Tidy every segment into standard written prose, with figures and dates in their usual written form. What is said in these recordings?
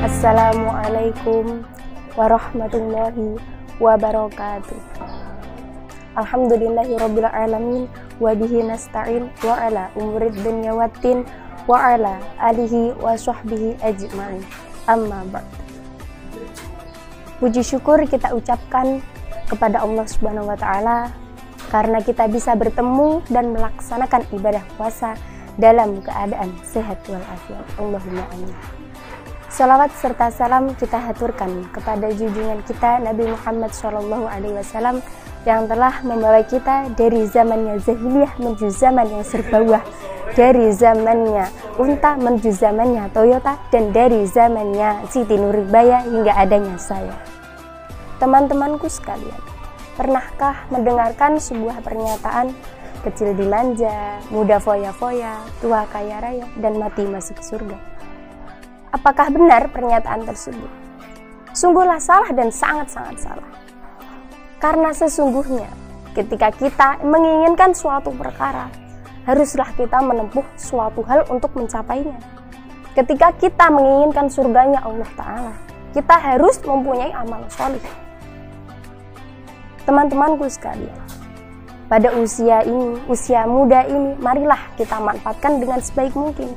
Assalamualaikum warahmatullahi wabarakatuh. Alhamdulillahirabbil alamin wa bihi nasta'in wa ala umurid dunya waddin wa ala alihi wa sahbihi ajma'in. Amma ba'd. Puji syukur kita ucapkan kepada Allah Subhanahu wa taala karena kita bisa bertemu dan melaksanakan ibadah puasa dalam keadaan sehat walafiat. Allahumma amin. Salawat serta salam kita haturkan kepada junjungan kita Nabi Muhammad SAW yang telah membawa kita dari zamannya jahiliyah menuju zaman yang serbawah, dari zamannya unta menuju zamannya Toyota, dan dari zamannya Siti Nurbaya hingga adanya saya. Teman-temanku sekalian, pernahkah mendengarkan sebuah pernyataan kecil dimanja, muda foya-foya, tua kaya raya, dan mati masuk surga? Apakah benar pernyataan tersebut? Sungguhlah salah dan sangat-sangat salah. Karena sesungguhnya ketika kita menginginkan suatu perkara, haruslah kita menempuh suatu hal untuk mencapainya. Ketika kita menginginkan surganya Allah Ta'ala, kita harus mempunyai amal soleh. Teman-temanku sekalian, pada usia ini, usia muda ini, marilah kita manfaatkan dengan sebaik mungkin.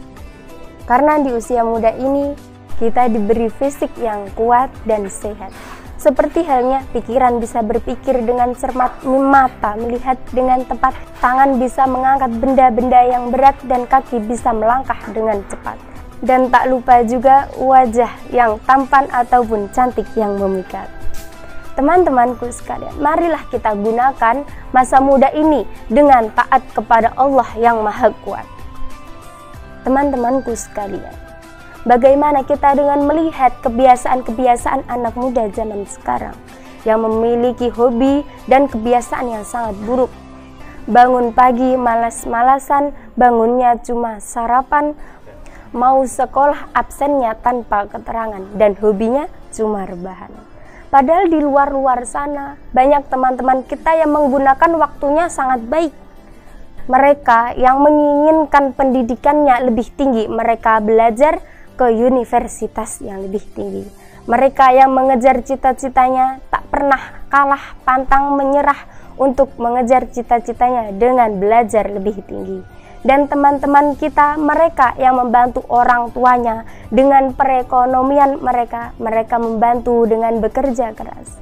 Karena di usia muda ini, kita diberi fisik yang kuat dan sehat. Seperti halnya pikiran bisa berpikir dengan cermat, mata melihat dengan tepat, tangan bisa mengangkat benda-benda yang berat, dan kaki bisa melangkah dengan cepat. Dan tak lupa juga wajah yang tampan ataupun cantik yang memikat. Teman-temanku sekalian, marilah kita gunakan masa muda ini dengan taat kepada Allah yang Maha Kuat. Teman-temanku sekalian, bagaimana kita dengan melihat kebiasaan-kebiasaan anak muda zaman sekarang yang memiliki hobi dan kebiasaan yang sangat buruk. Bangun pagi malas-malasan, bangunnya cuma sarapan, mau sekolah absennya tanpa keterangan, dan hobinya cuma rebahan. Padahal di luar-luar sana banyak teman-teman kita yang menggunakan waktunya sangat baik. Mereka yang menginginkan pendidikannya lebih tinggi, mereka belajar ke universitas yang lebih tinggi. Mereka yang mengejar cita-citanya tak pernah kalah pantang menyerah untuk mengejar cita-citanya dengan belajar lebih tinggi. Dan teman-teman kita, mereka yang membantu orang tuanya dengan perekonomian mereka membantu dengan bekerja keras.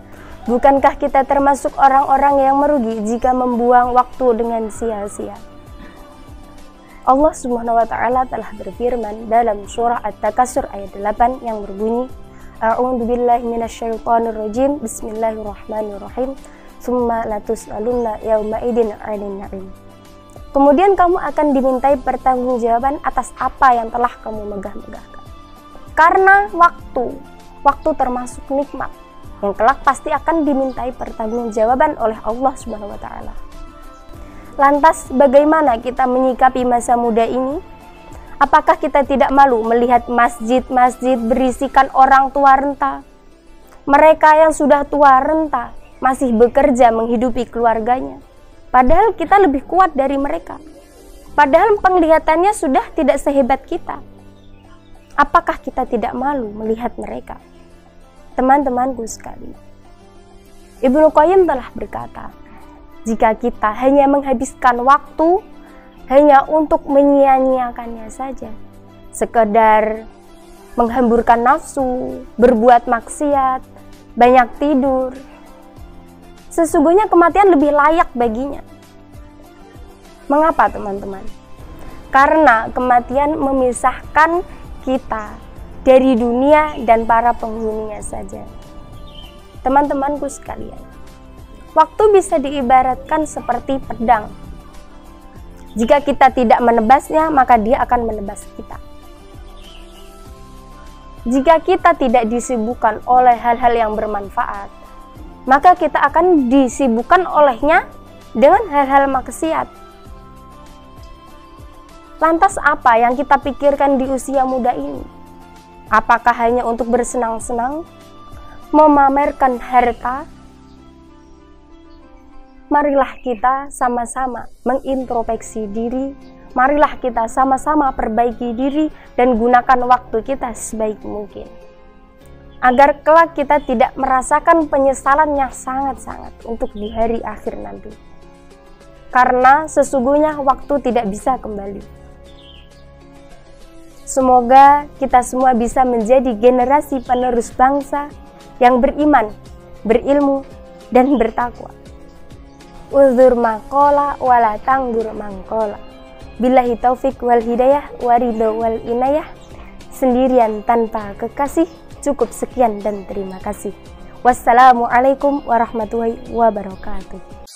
Bukankah kita termasuk orang-orang yang merugi jika membuang waktu dengan sia-sia? Allah Subhanahu wa taala telah berfirman dalam surah At-Takatsur ayat 8 yang berbunyi, A'udzubillahi minasyaitonirrajim, Bismillahirrahmanirrahim, Tsumma latus'alunna yauma idzin 'anil na'im. Kemudian kamu akan dimintai pertanggungjawaban atas apa yang telah kamu megah-megahkan. Karena waktu termasuk nikmat yang kelak pasti akan dimintai pertanggungjawaban oleh Allah Subhanahu wa taala. Lantas bagaimana kita menyikapi masa muda ini? Apakah kita tidak malu melihat masjid-masjid berisikan orang tua renta? Mereka yang sudah tua renta masih bekerja menghidupi keluarganya. Padahal kita lebih kuat dari mereka. Padahal penglihatannya sudah tidak sehebat kita. Apakah kita tidak malu melihat mereka? Teman-temanku sekalian, Ibnu Qayyim telah berkata, jika kita hanya menghabiskan waktu hanya untuk menyia-nyiakannya saja, sekedar menghamburkan nafsu, berbuat maksiat, banyak tidur, sesungguhnya kematian lebih layak baginya. Mengapa teman-teman? Karena kematian memisahkan kita dari dunia dan para penghuninya saja. Teman-temanku sekalian, waktu bisa diibaratkan seperti pedang. Jika kita tidak menebasnya, maka dia akan menebas kita. Jika kita tidak disibukkan oleh hal-hal yang bermanfaat, maka kita akan disibukkan olehnya dengan hal-hal maksiat. Lantas apa yang kita pikirkan di usia muda ini? Apakah hanya untuk bersenang-senang, memamerkan harta? Marilah kita sama-sama mengintrospeksi diri, marilah kita sama-sama perbaiki diri dan gunakan waktu kita sebaik mungkin. agar kelak kita tidak merasakan penyesalan yang sangat-sangat untuk di hari akhir nanti. Karena sesungguhnya waktu tidak bisa kembali. Semoga kita semua bisa menjadi generasi penerus bangsa yang beriman, berilmu, dan bertakwa. Uzur maqala wala tanggur mangkola. Billahi taufik wal hidayah waridho wal inayah. Sendirian tanpa kekasih, cukup sekian dan terima kasih. Wassalamualaikum warahmatullahi wabarakatuh.